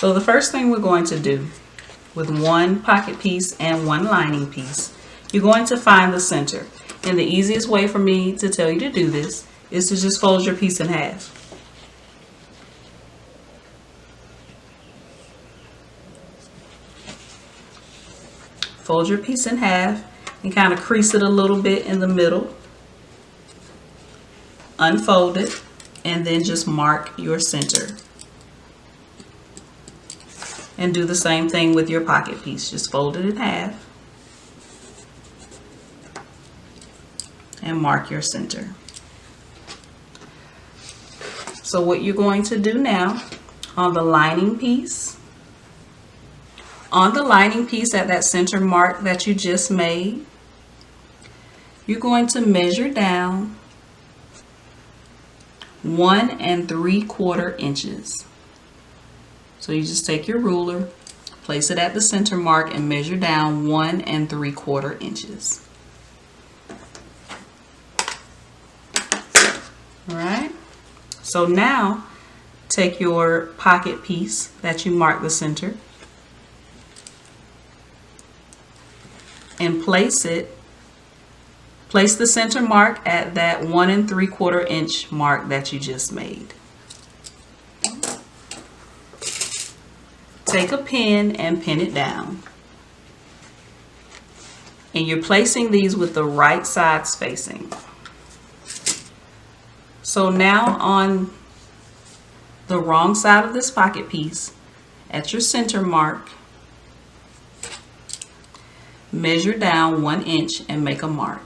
So the first thing we're going to do with one pocket piece and one lining piece, you're going to find the center. And the easiest way for me to tell you to do this is to just fold your piece in half. Fold your piece in half and kind of crease it a little bit in the middle. Unfold it and then just mark your center. And do the same thing with your pocket piece. Just fold it in half and mark your center. So what you're going to do now on the lining piece, at that center mark that you just made, you're going to measure down 1 3/4 inches. So you just take your ruler, place it at the center mark and measure down 1 3/4 inches. All right. So now take your pocket piece that you marked the center and place the center mark at that 1 3/4 inch mark that you just made. Take a pin and pin it down. And you're placing these with the right sides facing. So now on the wrong side of this pocket piece, at your center mark, measure down 1 inch and make a mark.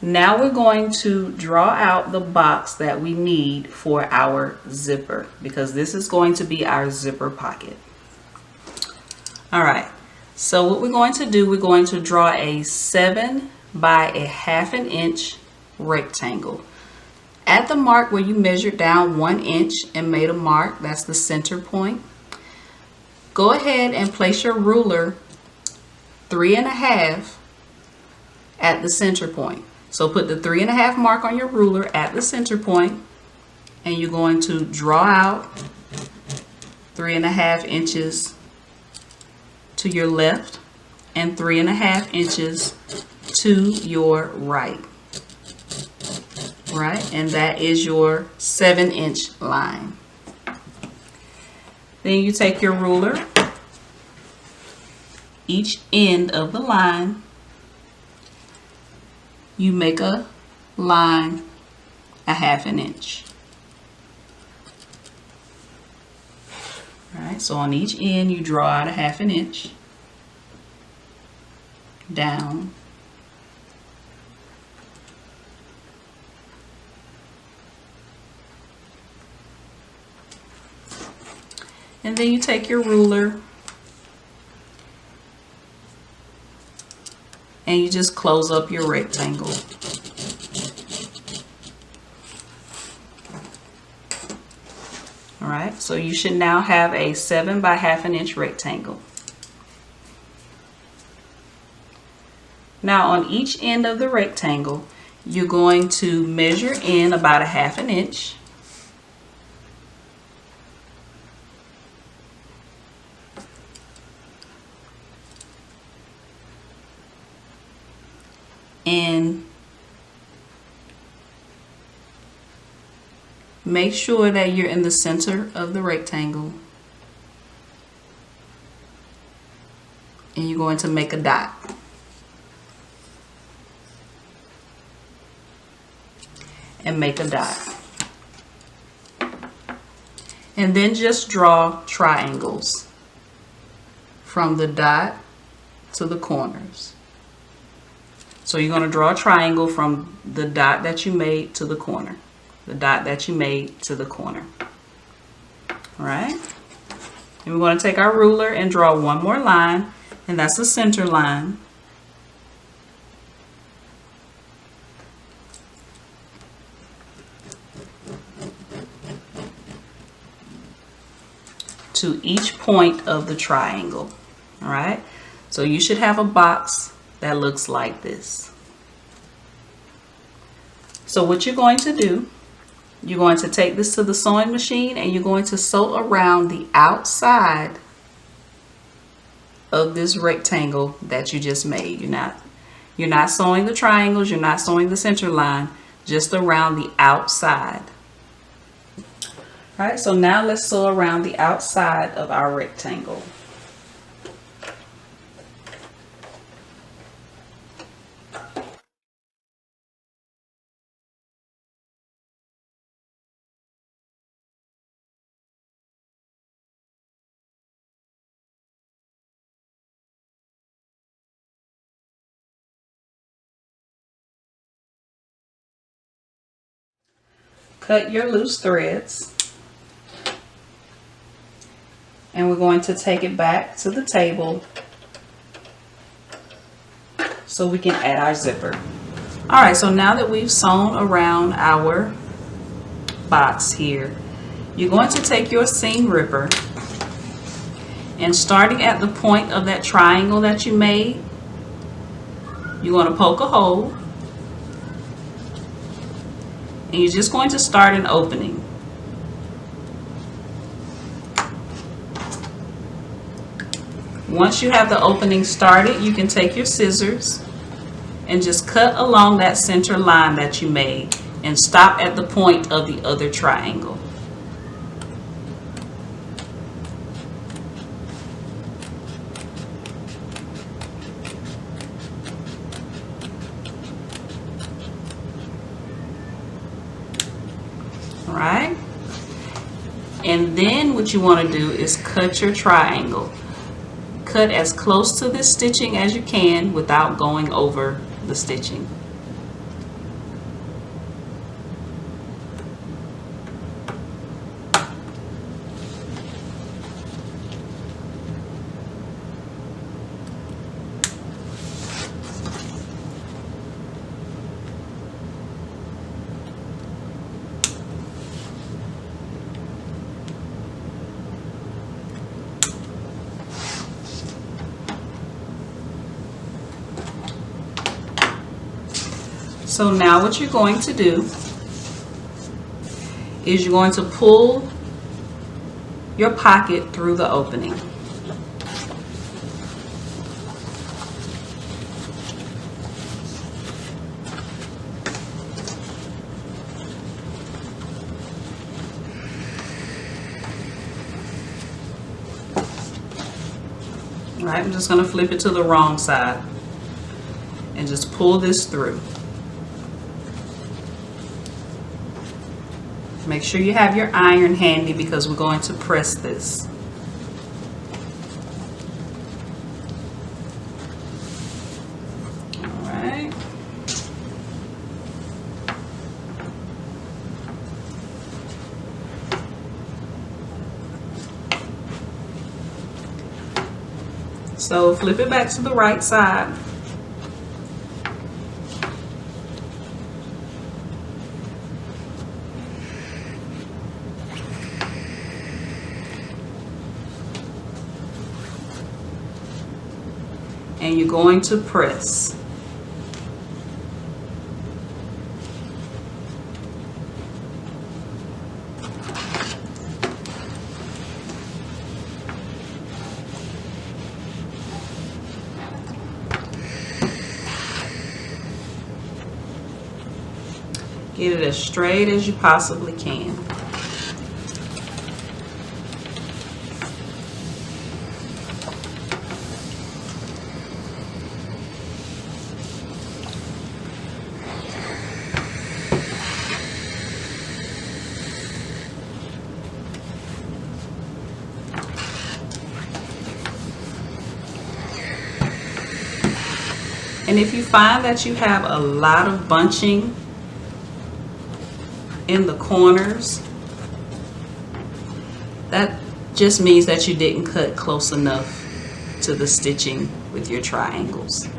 Now we're going to draw out the box that we need for our zipper, because this is going to be our zipper pocket. All right, so what we're going to do, we're going to draw a 7 by 1/2 inch rectangle. At the mark where you measured down 1 inch and made a mark, that's the center point, go ahead and place your ruler 3 1/2 at the center point. So put the 3 1/2 mark on your ruler at the center point, and you're going to draw out 3 1/2 inches to your left and 3 1/2 inches to your right. Right, and that is your 7-inch line. Then you take your ruler, each end of the line, you make a line 1/2 inch. All right, so on each end you draw out 1/2 inch down. And then you take your ruler and you just close up your rectangle. All right, so you should now have a 7 by 1/2 inch rectangle. Now on each end of the rectangle, you're going to measure in about 1/2 inch. And make sure that you're in the center of the rectangle. And you're going to make a dot. And make a dot. And then just draw triangles from the dot to the corners. So you're going to draw a triangle from the dot that you made to the corner. The dot that you made to the corner. All right. And we're going to take our ruler and draw one more line, and that's the center line. To each point of the triangle. All right. So you should have a box that looks like this. So what you're going to do, you're going to take this to the sewing machine and you're going to sew around the outside of this rectangle that you just made. You're not sewing the triangles, you're not sewing the center line, just around the outside. All right, so now let's sew around the outside of our rectangle. Cut your loose threads. And we're going to take it back to the table so we can add our zipper. All right, so now that we've sewn around our box here, you're going to take your seam ripper and starting at the point of that triangle that you made, you're going to poke a hole and you're just going to start an opening. Once you have the opening started, you can take your scissors and just cut along that center line that you made and stop at the point of the other triangle. All right, and then what you want to do is cut your triangle. Cut as close to this stitching as you can without going over the stitching. So now what you're going to do is you're going to pull your pocket through the opening. All right, I'm just going to flip it to the wrong side and just pull this through. Make sure you have your iron handy because we're going to press this. All right. So flip it back to the right side. And you're going to press. Get it as straight as you possibly can. And if you find that you have a lot of bunching in the corners, that just means that you didn't cut close enough to the stitching with your triangles.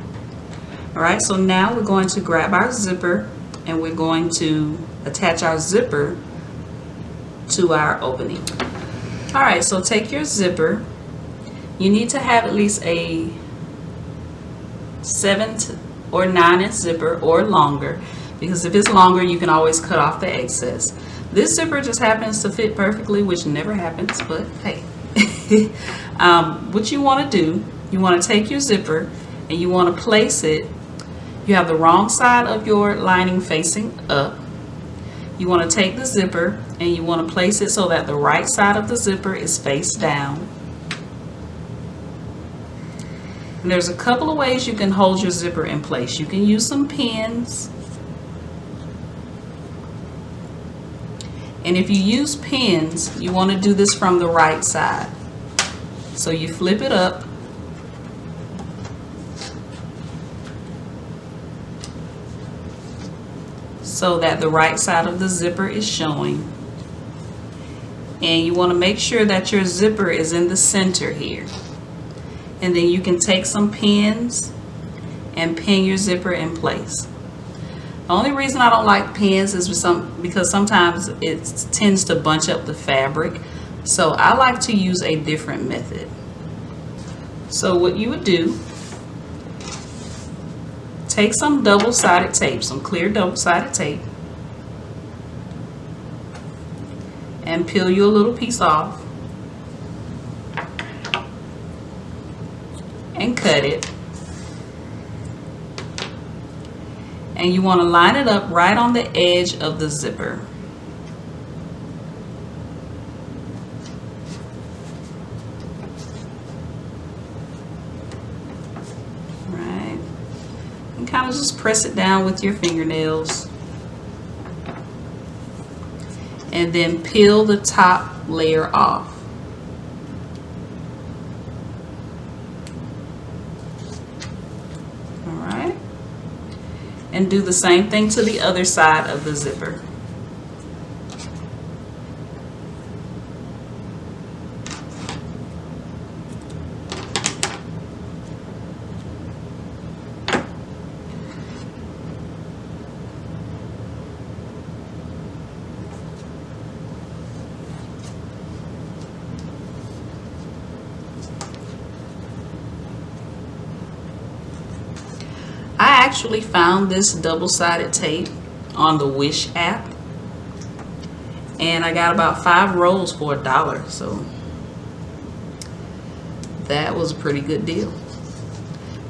All right, so now we're going to grab our zipper and we're going to attach our zipper to our opening. All right, so take your zipper. You need to have at least a 7 or 9 inch zipper or longer, because if it's longer, you can always cut off the excess. This zipper just happens to fit perfectly, which never happens, but hey. What you want to do, you want to take your zipper and you want to place it. You have the wrong side of your lining facing up. You want to take the zipper and you want to place it so that the right side of the zipper is face down. And there's a couple of ways you can hold your zipper in place. You can use some pins. And if you use pins, you want to do this from the right side. So you flip it up. So that the right side of the zipper is showing. And you want to make sure that your zipper is in the center here. And then you can take some pins and pin your zipper in place. The only reason I don't like pins is because sometimes it tends to bunch up the fabric. So I like to use a different method. So what you would do, take some double-sided tape, some clear double-sided tape, and peel you a little piece off and cut it. And you want to line it up right on the edge of the zipper. Right. And kind of just press it down with your fingernails. And then peel the top layer off. And do the same thing to the other side of the zipper. I actually found this double-sided tape on the Wish app, and I got about 5 rolls for $1, so that was a pretty good deal.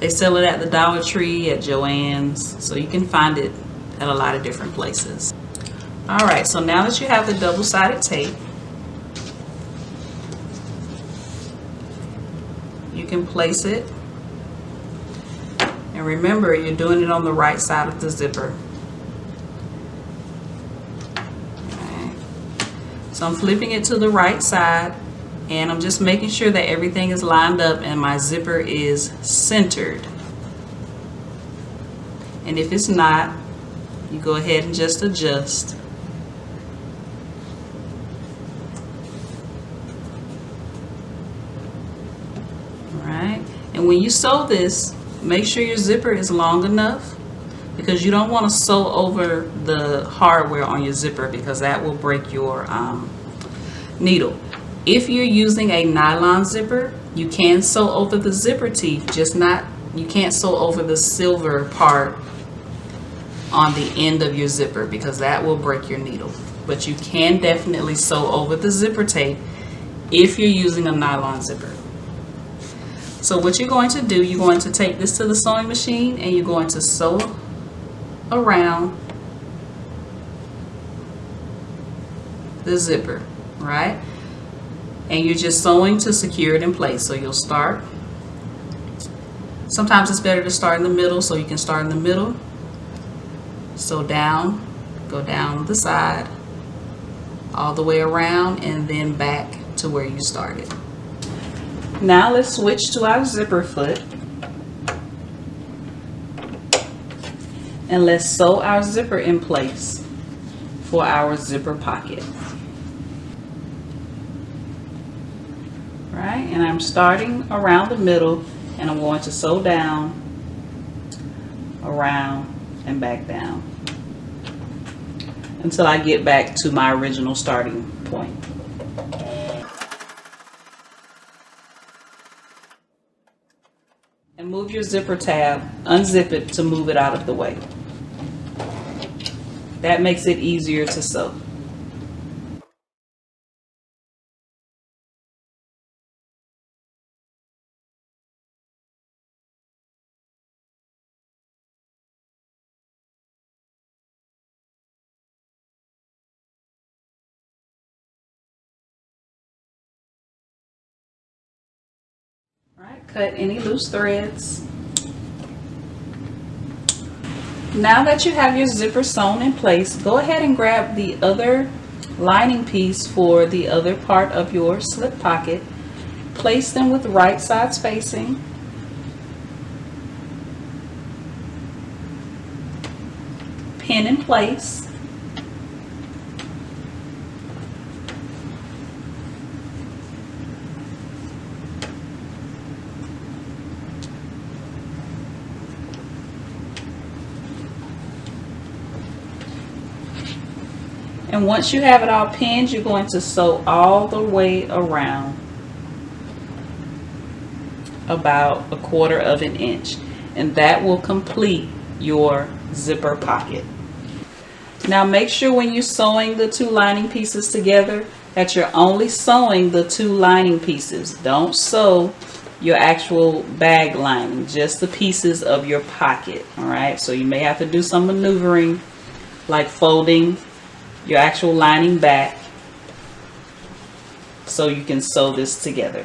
They sell it at the Dollar Tree, at Joann's, so you can find it at a lot of different places. Alright, so now that you have the double-sided tape, you can place it. And remember, you're doing it on the right side of the zipper. Okay. So I'm flipping it to the right side, and I'm just making sure that everything is lined up and my zipper is centered. And if it's not, you go ahead and just adjust. All right. And when you sew this, make sure your zipper is long enough, because you don't want to sew over the hardware on your zipper, because that will break your needle. If you're using a nylon zipper, you can sew over the zipper teeth, you can't sew over the silver part on the end of your zipper, because that will break your needle. But you can definitely sew over the zipper tape if you're using a nylon zipper. So what you're going to do, you're going to take this to the sewing machine and you're going to sew around the zipper, right? And you're just sewing to secure it in place. So you'll start. Sometimes it's better to start in the middle, so you can start in the middle. Sew down, go down the side, all the way around, and then back to where you started. Now let's switch to our zipper foot, and let's sew our zipper in place for our zipper pocket. Right, and I'm starting around the middle, and I'm going to sew down, around, and back down until I get back to my original starting point. And move your zipper tab, unzip it to move it out of the way. That makes it easier to sew. All right, cut any loose threads. Now that you have your zipper sewn in place, go ahead and grab the other lining piece for the other part of your slip pocket. Place them with right sides facing. Pin in place. And once you have it all pinned, you're going to sew all the way around about 1/4 of an inch, and that will complete your zipper pocket. Now make sure when you're sewing the two lining pieces together that you're only sewing the two lining pieces. Don't sew your actual bag lining, just the pieces of your pocket. All right, so you may have to do some maneuvering like folding your actual lining back so you can sew this together.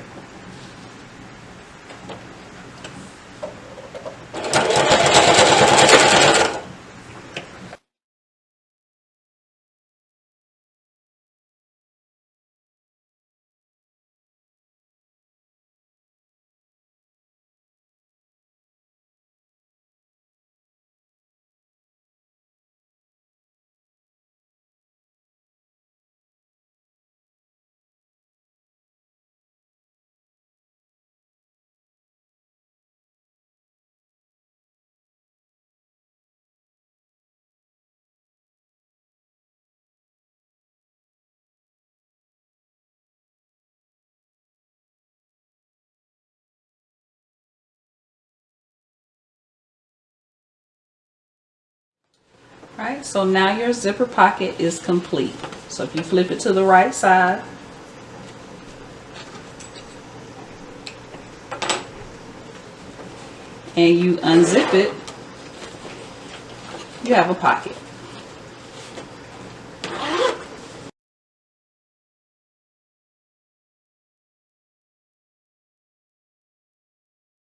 Right, so now your zipper pocket is complete. So if you flip it to the right side, and you unzip it, you have a pocket.